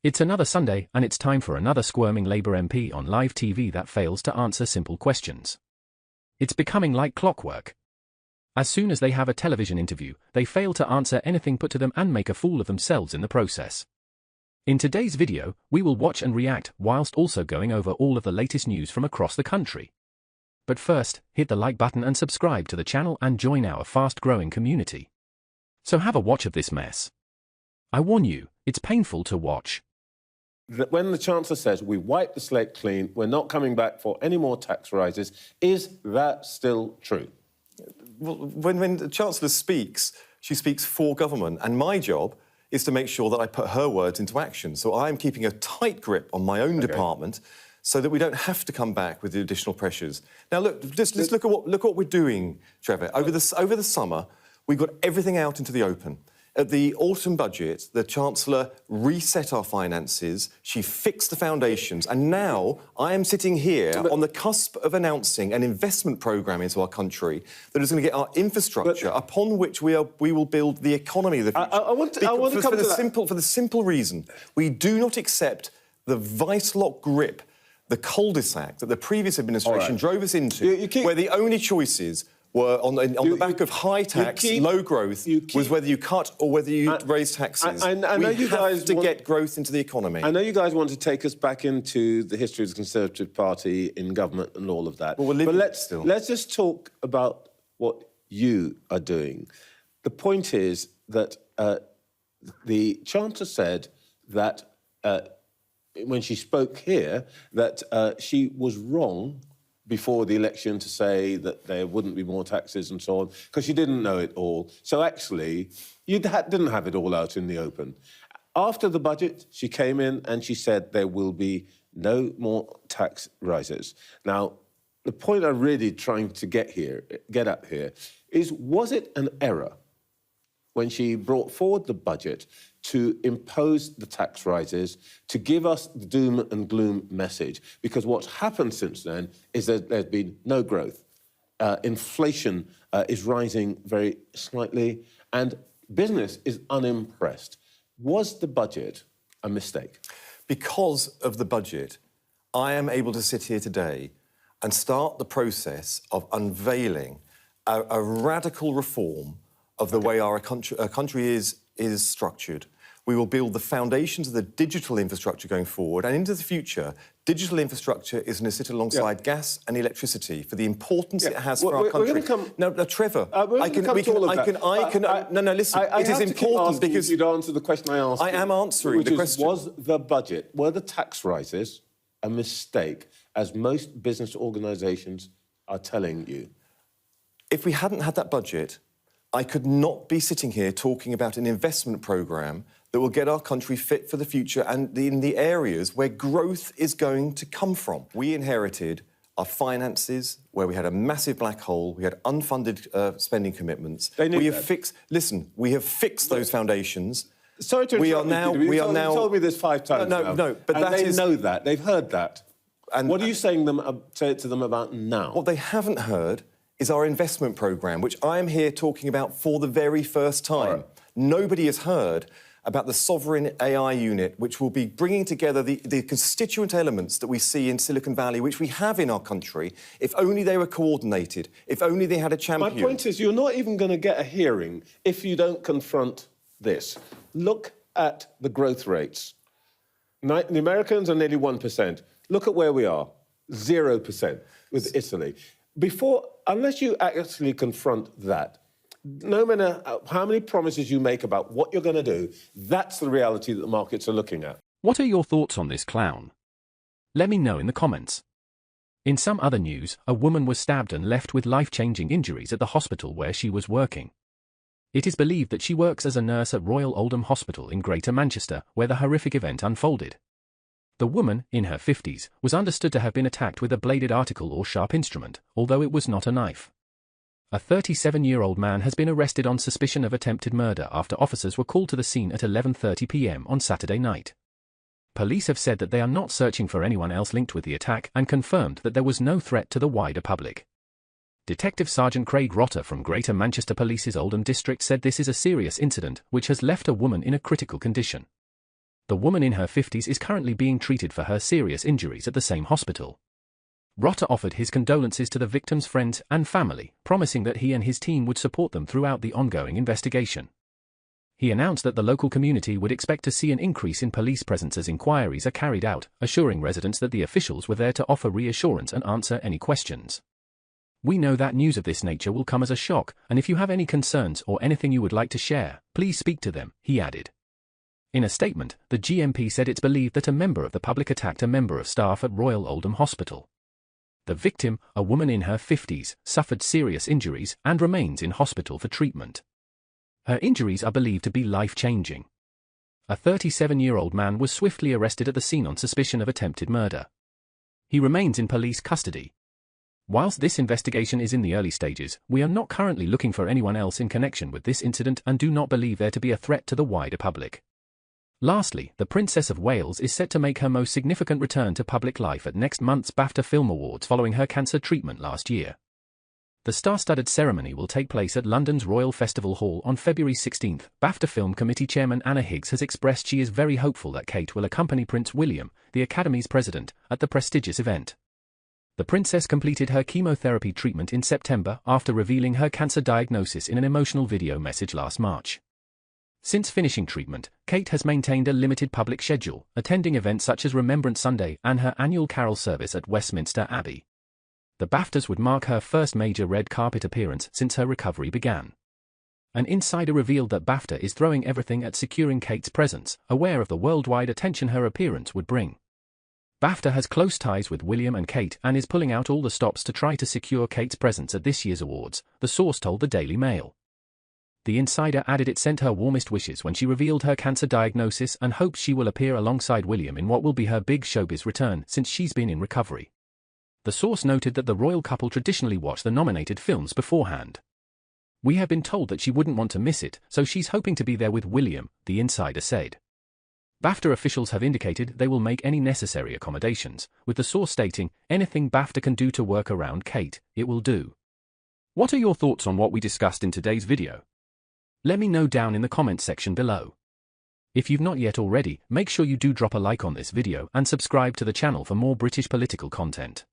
It's another Sunday, and it's time for another squirming Labour MP on live TV that fails to answer simple questions. It's becoming like clockwork. As soon as they have a television interview, they fail to answer anything put to them and make a fool of themselves in the process. In today's video, we will watch and react whilst also going over all of the latest news from across the country. But first, hit the like button and subscribe to the channel and join our fast-growing community. So have a watch of this mess. I warn you, it's painful to watch. When the Chancellor says we wipe the slate clean, we're not coming back for any more tax rises, is that still true? Well, when the Chancellor speaks, she speaks for government, and my job is to make sure that I put her words into action. So I'm keeping a tight grip on my own department so that we don't have to come back with the additional pressures. Now, look, just look at what we're doing, Trevor. Over the summer, we got everything out into the open. At the autumn budget, the Chancellor reset our finances, she fixed the foundations, and now I am sitting here on the cusp of announcing an investment programme into our country that is going to get our infrastructure upon which we will build the economy of the future. I want to come to that. For the simple reason, we do not accept the vice-lock grip, the cul-de-sac that the previous administration drove us into, where the only choices were on the back of high tax, low growth, was whether you cut or whether you raise taxes. I know you guys have to get growth into the economy. I know you guys want to take us back into the history of the Conservative Party in government and all of that. Well, but let's just talk about what you are doing. The point is that the Chancellor said that when she spoke here that she was wrong before the election to say that there wouldn't be more taxes and so on, because you didn't know it all. So actually, you didn't have it all out in the open. After the budget, she came in and she said there will be no more tax rises. Now, the point I'm really trying to get at here is, was it an error when she brought forward the budget to impose the tax rises, to give us the doom and gloom message? Because what's happened since then is that there's been no growth. Inflation is rising very slightly, and business is unimpressed. Was the budget a mistake? Because of the budget, I am able to sit here today and start the process of unveiling a radical reform of the way our country is structured. We will build the foundations of the digital infrastructure going forward, and into the future, digital infrastructure is going to sit alongside gas and electricity for the importance it has for our country. No, Trevor, listen, it is important because you'd answer the question I asked. I am answering the question. Was the budget, were the tax rises a mistake, as most business organisations are telling you? If we hadn't had that budget, I could not be sitting here talking about an investment programme that will get our country fit for the future and in the areas where growth is going to come from. We inherited our finances where we had a massive black hole, we had unfunded spending commitments. We have fixed those foundations. Sorry to interrupt you, you told me this 5 times now. No, but and they know that, they've heard that. And what are you saying say to them about now? What they haven't heard is our investment programme, which I am here talking about for the very first time. Nobody has heard about the Sovereign AI Unit, which will be bringing together the constituent elements that we see in Silicon Valley, which we have in our country, if only they were coordinated, if only they had a champion. My point is, you're not even going to get a hearing if you don't confront this. Look at the growth rates. The Americans are nearly 1%. Look at where we are, 0% with Italy. Unless you actually confront that, no matter how many promises you make about what you're going to do, that's the reality that the markets are looking at. What are your thoughts on this clown? Let me know in the comments. In some other news, a woman was stabbed and left with life-changing injuries at the hospital where she was working. It is believed that she works as a nurse at Royal Oldham Hospital in Greater Manchester, where the horrific event unfolded. The woman, in her 50s, was understood to have been attacked with a bladed article or sharp instrument, although it was not a knife. A 37-year-old man has been arrested on suspicion of attempted murder after officers were called to the scene at 11:30 p.m. on Saturday night. Police have said that they are not searching for anyone else linked with the attack and confirmed that there was no threat to the wider public. Detective Sergeant Craig Rotter from Greater Manchester Police's Oldham District said this is a serious incident which has left a woman in a critical condition. The woman in her 50s is currently being treated for her serious injuries at the same hospital. Rotter offered his condolences to the victims' friends and family, promising that he and his team would support them throughout the ongoing investigation. He announced that the local community would expect to see an increase in police presence as inquiries are carried out, assuring residents that the officials were there to offer reassurance and answer any questions. We know that news of this nature will come as a shock, and if you have any concerns or anything you would like to share, please speak to them, he added. In a statement, the GMP said it's believed that a member of the public attacked a member of staff at Royal Oldham Hospital. The victim, a woman in her 50s, suffered serious injuries and remains in hospital for treatment. Her injuries are believed to be life-changing. A 37-year-old man was swiftly arrested at the scene on suspicion of attempted murder. He remains in police custody. Whilst this investigation is in the early stages, we are not currently looking for anyone else in connection with this incident and do not believe there to be a threat to the wider public. Lastly, the Princess of Wales is set to make her most significant return to public life at next month's BAFTA Film Awards following her cancer treatment last year. The star-studded ceremony will take place at London's Royal Festival Hall on February 16. BAFTA Film Committee Chairman Anna Higgs has expressed she is very hopeful that Kate will accompany Prince William, the Academy's president, at the prestigious event. The princess completed her chemotherapy treatment in September after revealing her cancer diagnosis in an emotional video message last March. Since finishing treatment, Kate has maintained a limited public schedule, attending events such as Remembrance Sunday and her annual carol service at Westminster Abbey. The BAFTAs would mark her first major red carpet appearance since her recovery began. An insider revealed that BAFTA is throwing everything at securing Kate's presence, aware of the worldwide attention her appearance would bring. BAFTA has close ties with William and Kate and is pulling out all the stops to try to secure Kate's presence at this year's awards, the source told the Daily Mail. The insider added it sent her warmest wishes when she revealed her cancer diagnosis and hopes she will appear alongside William in what will be her big showbiz return since she's been in recovery. The source noted that the royal couple traditionally watch the nominated films beforehand. We have been told that she wouldn't want to miss it, so she's hoping to be there with William, the insider said. BAFTA officials have indicated they will make any necessary accommodations, with the source stating, anything BAFTA can do to work around Kate, it will do. What are your thoughts on what we discussed in today's video? Let me know down in the comments section below. If you've not yet already, make sure you do drop a like on this video and subscribe to the channel for more British political content.